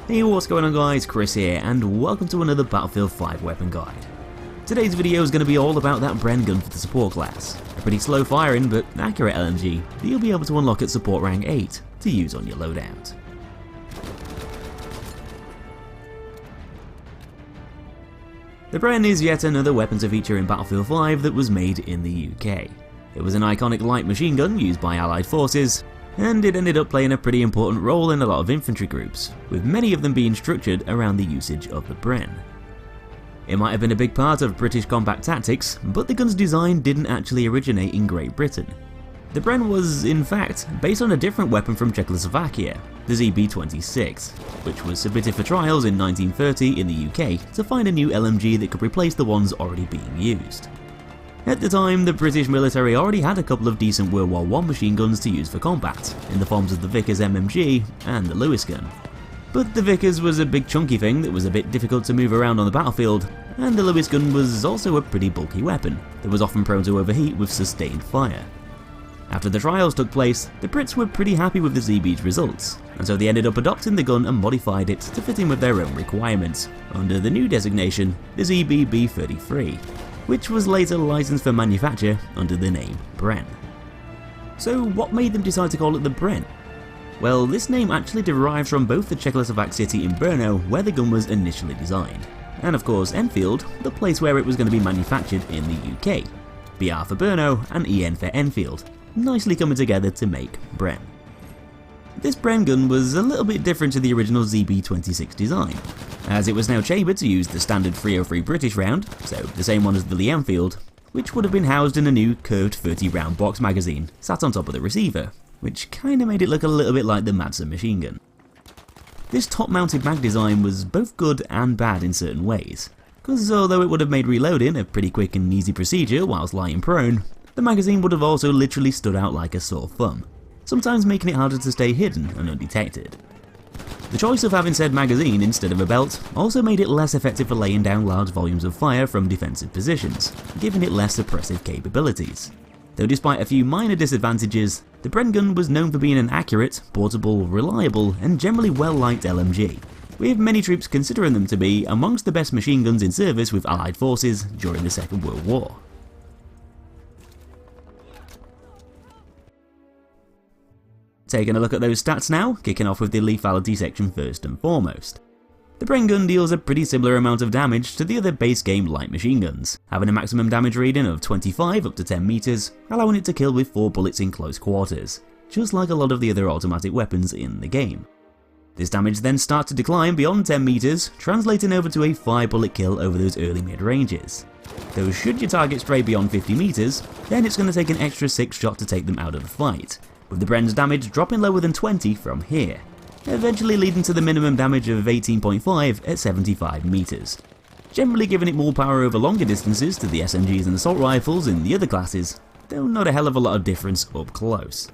Hey, what's going on guys, Kris here, and welcome to another Battlefield 5 weapon guide. Today's video is going to be all about that Bren Gun for the support class, a pretty slow firing but accurate LMG that you'll be able to unlock at support rank 8 to use on your loadout. The Bren is yet another weapon to feature in Battlefield 5 that was made in the UK. It was an iconic light machine gun used by Allied forces, and it ended up playing a pretty important role in a lot of infantry groups, with many of them being structured around the usage of the Bren. It might have been a big part of British combat tactics, but the gun's design didn't actually originate in Great Britain. The Bren was, in fact, based on a different weapon from Czechoslovakia, the ZB-26, which was submitted for trials in 1930 in the UK to find a new LMG that could replace the ones already being used. At the time, the British military already had a couple of decent World War I machine guns to use for combat, in the forms of the Vickers MMG and the Lewis gun. But the Vickers was a big chunky thing that was a bit difficult to move around on the battlefield, and the Lewis gun was also a pretty bulky weapon that was often prone to overheat with sustained fire. After the trials took place, the Brits were pretty happy with the ZB's results, and so they ended up adopting the gun and modified it to fit in with their own requirements, under the new designation, the ZB-B33, which was later licensed for manufacture under the name Bren. So what made them decide to call it the Bren? Well, this name actually derives from both the Czechoslovak city in Brno, where the gun was initially designed, and of course Enfield, the place where it was going to be manufactured in the UK. BR for Brno and EN for Enfield, nicely coming together to make Bren. This Bren gun was a little bit different to the original ZB-26 design, as it was now chambered to use the standard 303 British round, so the same one as the Lee Enfield, which would have been housed in a new curved 30 round box magazine sat on top of the receiver, which kinda made it look a little bit like the Madsen machine gun. This top mounted mag design was both good and bad in certain ways, because although it would have made reloading a pretty quick and easy procedure whilst lying prone, the magazine would have also literally stood out like a sore thumb, sometimes making it harder to stay hidden and undetected. The choice of having said magazine instead of a belt also made it less effective for laying down large volumes of fire from defensive positions, giving it less suppressive capabilities. Though despite a few minor disadvantages, the Bren gun was known for being an accurate, portable, reliable, and generally well-liked LMG, with many troops considering them to be amongst the best machine guns in service with Allied forces during the Second World War. Taking a look at those stats now, kicking off with the lethality section first and foremost. The Bren gun deals a pretty similar amount of damage to the other base game light machine guns, having a maximum damage rating of 25 up to 10 meters, allowing it to kill with 4 bullets in close quarters, just like a lot of the other automatic weapons in the game. This damage then starts to decline beyond 10 meters, translating over to a 5 bullet kill over those early mid ranges. Though should your target stray beyond 50 meters, then it's going to take an extra 6 shot to take them out of the fight, with the Bren's damage dropping lower than 20 from here, eventually leading to the minimum damage of 18.5 at 75 meters, generally giving it more power over longer distances to the SMGs and assault rifles in the other classes, though not a hell of a lot of difference up close.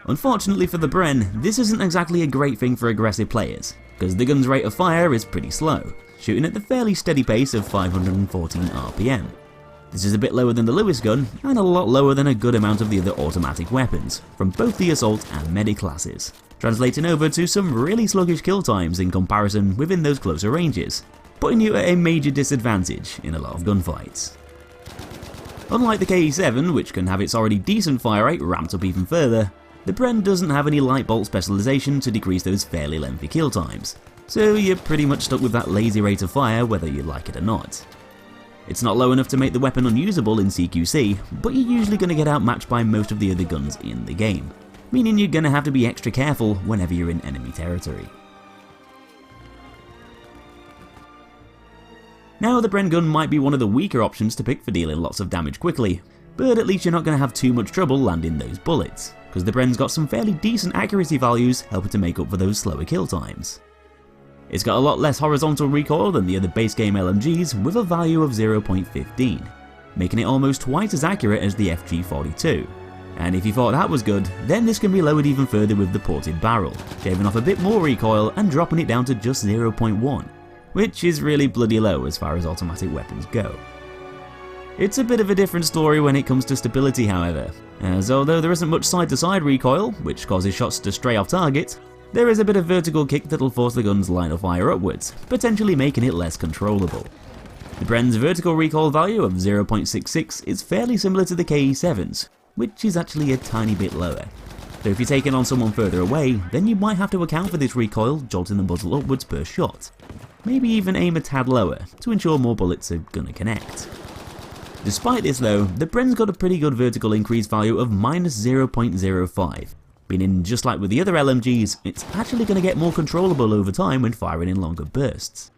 Unfortunately for the Bren, this isn't exactly a great thing for aggressive players, because the gun's rate of fire is pretty slow, shooting at the fairly steady pace of 514 RPM. This is a bit lower than the Lewis gun, and a lot lower than a good amount of the other automatic weapons, from both the assault and medic classes, translating over to some really sluggish kill times in comparison within those closer ranges, putting you at a major disadvantage in a lot of gunfights. Unlike the KE7, which can have its already decent fire rate ramped up even further, the Bren doesn't have any light bolt specialization to decrease those fairly lengthy kill times, so you're pretty much stuck with that lazy rate of fire whether you like it or not. It's not low enough to make the weapon unusable in CQC, but you're usually going to get outmatched by most of the other guns in the game, meaning you're going to have to be extra careful whenever you're in enemy territory. Now the Bren gun might be one of the weaker options to pick for dealing lots of damage quickly, but at least you're not going to have too much trouble landing those bullets, because the Bren's got some fairly decent accuracy values helping to make up for those slower kill times. It's got a lot less horizontal recoil than the other base game LMGs with a value of 0.15, making it almost twice as accurate as the FG42. And if you thought that was good, then this can be lowered even further with the ported barrel, shaving off a bit more recoil and dropping it down to just 0.1, which is really bloody low as far as automatic weapons go. It's a bit of a different story when it comes to stability however, as although there isn't much side to side recoil, which causes shots to stray off target, There is a bit of vertical kick that'll force the gun's line of fire upwards, potentially making it less controllable. The Bren's vertical recoil value of 0.66 is fairly similar to the KE7's, which is actually a tiny bit lower. So if you're taking on someone further away, then you might have to account for this recoil jolting the muzzle upwards per shot. Maybe even aim a tad lower, to ensure more bullets are gonna connect. Despite this though, the Bren's got a pretty good vertical increase value of -0.05, meaning just like with the other LMGs, it's actually gonna get more controllable over time when firing in longer bursts.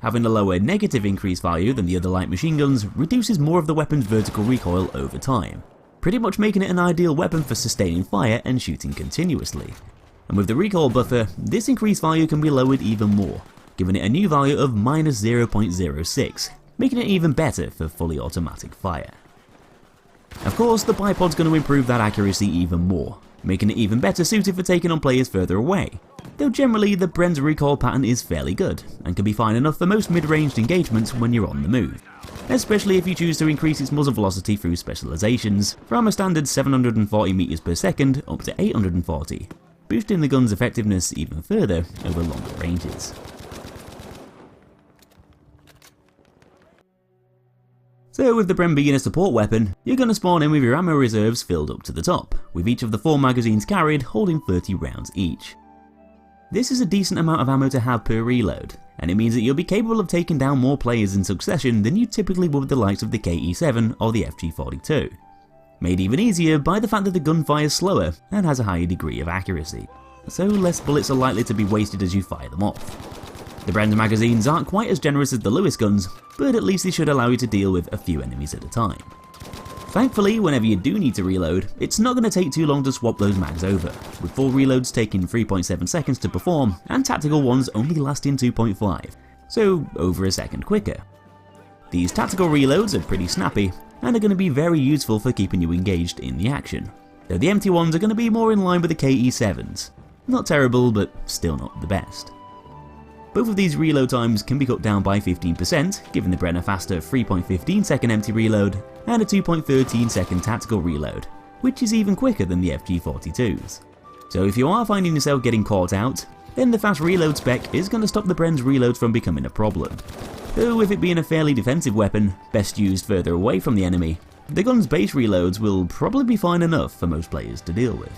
Having a lower negative increase value than the other light machine guns reduces more of the weapon's vertical recoil over time, pretty much making it an ideal weapon for sustaining fire and shooting continuously. And with the recoil buffer, this increased value can be lowered even more, giving it a new value of -0.06, making it even better for fully automatic fire. Of course, the bipod's going to improve that accuracy even more, making it even better suited for taking on players further away, though generally the Bren's recoil pattern is fairly good, and can be fine enough for most mid-ranged engagements when you're on the move, especially if you choose to increase its muzzle velocity through specializations, from a standard 740 meters per second up to 840, boosting the gun's effectiveness even further over longer ranges. So with the Bren being a support weapon, you're going to spawn in with your ammo reserves filled up to the top, with each of the 4 magazines carried holding 30 rounds each. This is a decent amount of ammo to have per reload, and it means that you'll be capable of taking down more players in succession than you typically would with the likes of the KE7 or the FG42. Made even easier by the fact that the gun fires slower and has a higher degree of accuracy, so less bullets are likely to be wasted as you fire them off. The Bren's magazines aren't quite as generous as the Lewis guns, but at least they should allow you to deal with a few enemies at a time. Thankfully, whenever you do need to reload, it's not going to take too long to swap those mags over, with full reloads taking 3.7 seconds to perform and tactical ones only lasting 2.5, so over a second quicker. These tactical reloads are pretty snappy and are going to be very useful for keeping you engaged in the action, though the empty ones are going to be more in line with the KE7s. Not terrible, but still not the best. Both of these reload times can be cut down by 15%, giving the Bren a faster 3.15 second empty reload and a 2.13 second tactical reload, which is even quicker than the FG42s. So if you are finding yourself getting caught out, then the fast reload spec is going to stop the Bren's reloads from becoming a problem. Though with it being a fairly defensive weapon, best used further away from the enemy, the gun's base reloads will probably be fine enough for most players to deal with.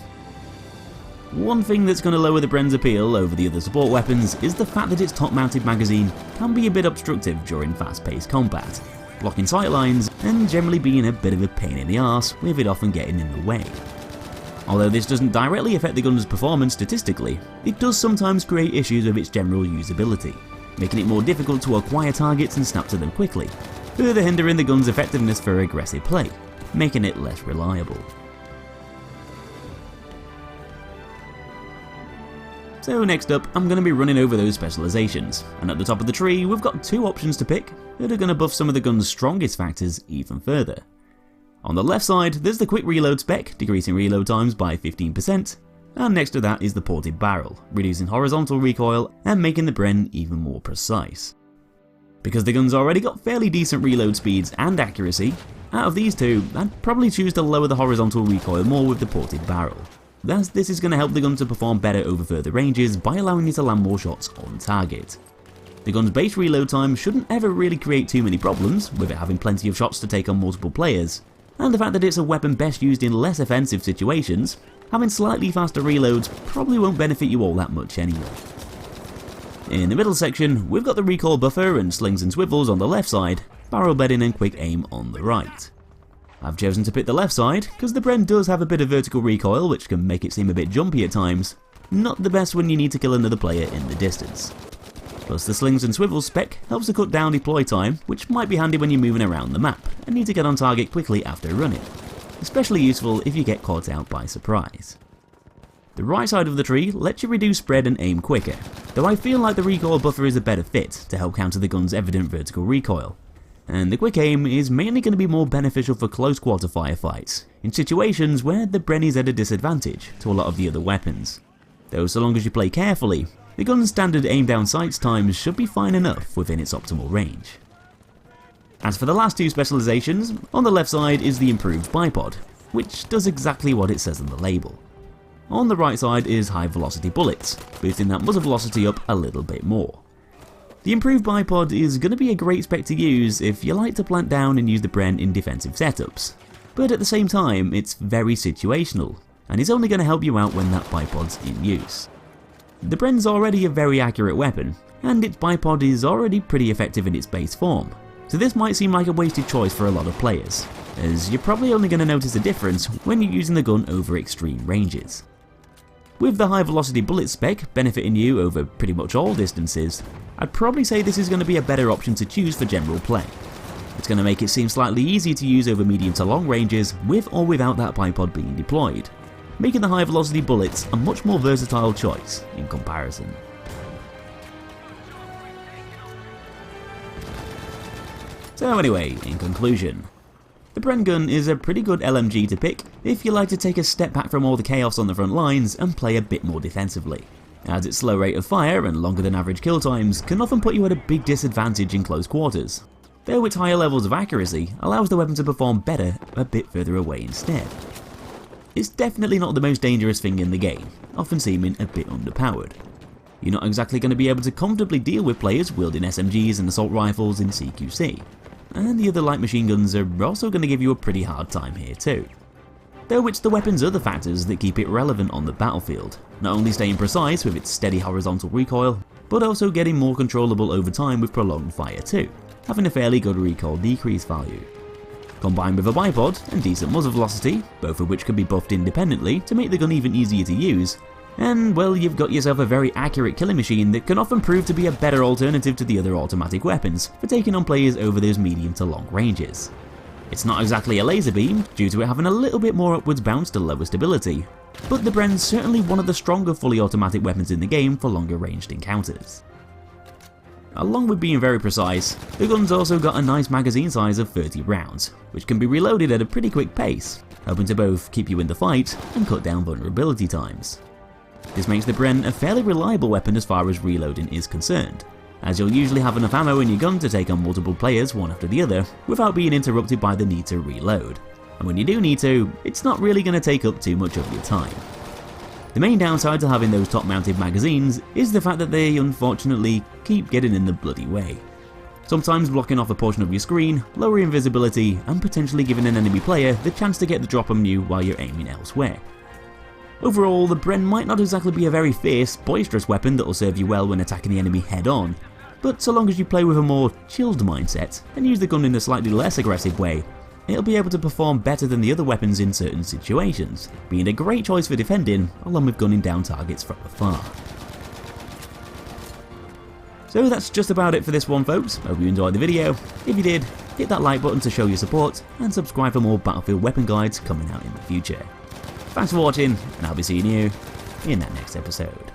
One thing that's going to lower the Bren's appeal over the other support weapons is the fact that its top-mounted magazine can be a bit obstructive during fast-paced combat, blocking sightlines and generally being a bit of a pain in the arse with it often getting in the way. Although this doesn't directly affect the gun's performance statistically, it does sometimes create issues with its general usability, making it more difficult to acquire targets and snap to them quickly, further hindering the gun's effectiveness for aggressive play, making it less reliable. So next up, I'm going to be running over those specializations, and at the top of the tree we've got 2 options to pick that are going to buff some of the gun's strongest factors even further. On the left side there's the quick reload spec, decreasing reload times by 15%, and next to that is the ported barrel, reducing horizontal recoil and making the Bren even more precise. Because the gun's already got fairly decent reload speeds and accuracy, out of these two I'd probably choose to lower the horizontal recoil more with the ported barrel, as this is going to help the gun to perform better over further ranges by allowing you to land more shots on target. The gun's base reload time shouldn't ever really create too many problems, with it having plenty of shots to take on multiple players, and the fact that it's a weapon best used in less offensive situations, having slightly faster reloads probably won't benefit you all that much anyway. In the middle section, we've got the recoil buffer and slings and swivels on the left side, barrel bedding and quick aim on the right. I've chosen to pick the left side because the Bren does have a bit of vertical recoil which can make it seem a bit jumpy at times, not the best when you need to kill another player in the distance. Plus the slings and swivels spec helps to cut down deploy time, which might be handy when you're moving around the map and need to get on target quickly after running, especially useful if you get caught out by surprise. The right side of the tree lets you reduce spread and aim quicker, though I feel like the recoil buffer is a better fit to help counter the gun's evident vertical recoil. And the quick aim is mainly going to be more beneficial for close quarter firefights, in situations where the Bren is at a disadvantage to a lot of the other weapons. Though so long as you play carefully, the gun's standard aim down sights times should be fine enough within its optimal range. As for the last 2 specializations, on the left side is the improved bipod, which does exactly what it says on the label. On the right side is high velocity bullets, boosting that muzzle velocity up a little bit more. The improved bipod is going to be a great spec to use if you like to plant down and use the Bren in defensive setups, but at the same time it's very situational, and is only going to help you out when that bipod's in use. The Bren's already a very accurate weapon, and its bipod is already pretty effective in its base form, so this might seem like a wasted choice for a lot of players, as you're probably only going to notice a difference when you're using the gun over extreme ranges. With the high velocity bullet spec benefiting you over pretty much all distances, I'd probably say this is going to be a better option to choose for general play. It's going to make it seem slightly easier to use over medium to long ranges with or without that bipod being deployed, making the high velocity bullets a much more versatile choice in comparison. So anyway, in conclusion, the Bren Gun is a pretty good LMG to pick if you like to take a step back from all the chaos on the front lines and play a bit more defensively, as its slow rate of fire and longer than average kill times can often put you at a big disadvantage in close quarters, though its higher levels of accuracy allows the weapon to perform better a bit further away instead. It's definitely not the most dangerous thing in the game, often seeming a bit underpowered. You're not exactly going to be able to comfortably deal with players wielding SMGs and assault rifles in CQC, and the other light machine guns are also going to give you a pretty hard time here too. Though it's the weapon's other factors that keep it relevant on the battlefield, not only staying precise with its steady horizontal recoil, but also getting more controllable over time with prolonged fire too, having a fairly good recoil decrease value. Combined with a bipod and decent muzzle velocity, both of which can be buffed independently to make the gun even easier to use, and well, you've got yourself a very accurate killing machine that can often prove to be a better alternative to the other automatic weapons for taking on players over those medium to long ranges. It's not exactly a laser beam, due to it having a little bit more upwards bounce to lower stability, but the Bren's certainly one of the stronger fully automatic weapons in the game for longer ranged encounters. Along with being very precise, the gun's also got a nice magazine size of 30 rounds, which can be reloaded at a pretty quick pace, helping to both keep you in the fight and cut down vulnerability times. This makes the Bren a fairly reliable weapon as far as reloading is concerned, as you'll usually have enough ammo in your gun to take on multiple players one after the other without being interrupted by the need to reload, and when you do need to, it's not really going to take up too much of your time. The main downside to having those top mounted magazines is the fact that they unfortunately keep getting in the bloody way, sometimes blocking off a portion of your screen, lowering visibility, and potentially giving an enemy player the chance to get the drop on you while you're aiming elsewhere. Overall, the Bren might not exactly be a very fierce, boisterous weapon that will serve you well when attacking the enemy head on, but so long as you play with a more chilled mindset and use the gun in a slightly less aggressive way, it'll be able to perform better than the other weapons in certain situations, being a great choice for defending along with gunning down targets from afar. So that's just about it for this one, folks. Hope you enjoyed the video. If you did, hit that like button to show your support, and subscribe for more Battlefield weapon guides coming out in the future. Thanks for watching, and I'll be seeing you in that next episode.